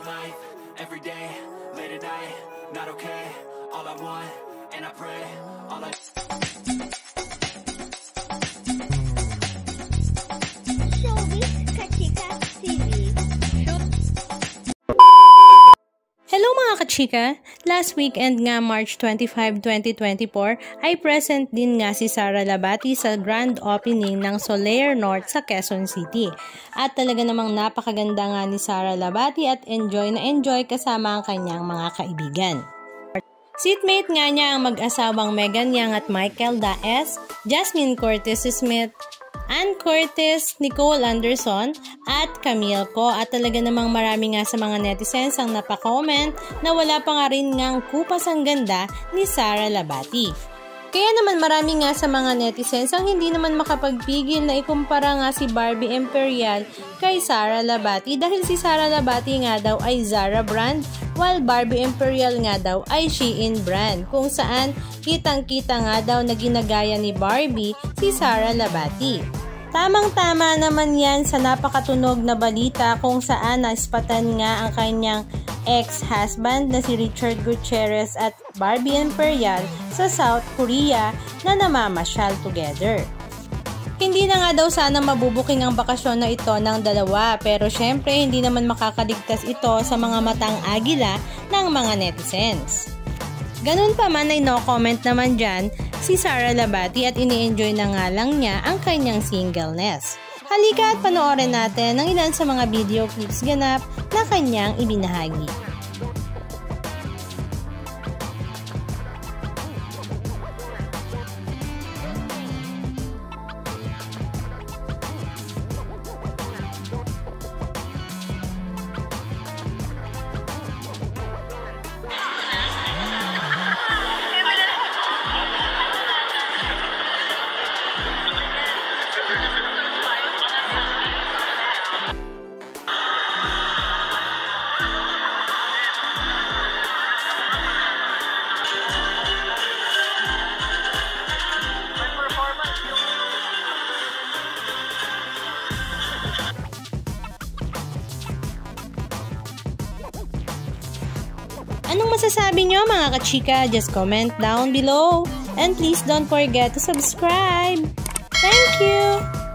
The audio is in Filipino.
life, every day, late at night, not okay. All I want, and I pray, all I... Hello mga kachika! Last weekend nga March 25, 2024 ay present din nga si Sara Labati sa grand opening ng Solaire North sa Quezon City. At talaga namang napakaganda nga ni Sara Labati at enjoy na enjoy kasama ang kanyang mga kaibigan. Seatmate nga niya ang mag-asawang Megan Yang at Michael Daes, Jasmine Curtis Smith, Ann Curtis, Nicole Anderson, at Camille Co. At talaga namang marami nga sa mga netizens ang napakomment na wala pa nga rin ngang kupas ang ganda ni Sara Labati. Kaya naman marami nga sa mga netizens ang hindi naman makapagpigil na ikumpara nga si Barbie Imperial kay Sara Labati dahil si Sara Labati nga daw ay Zara brand while Barbie Imperial nga daw ay Shein brand, kung saan kitang-kita nga daw na ginagaya ni Barbie si Sara Labati. Tamang-tama naman yan sa napakatunog na balita kung saan naispatan nga ang kanyang ex-husband na si Richard Gutierrez at Barbie Imperial sa South Korea na namamasyal together. Hindi na nga daw sana mabubuking ang bakasyon na ito ng dalawa, pero syempre hindi naman makakaligtas ito sa mga matang agila ng mga netizens. Ganun pa man ay no comment naman dyan si Sara Labati at ini-enjoy na nga lang niya ang kanyang singleness. Halika at panoorin natin ang ilan sa mga video clips ganap na kanyang ibinahagi. Anong masasabi nyo mga kachika? Just comment down below. And please don't forget to subscribe. Thank you!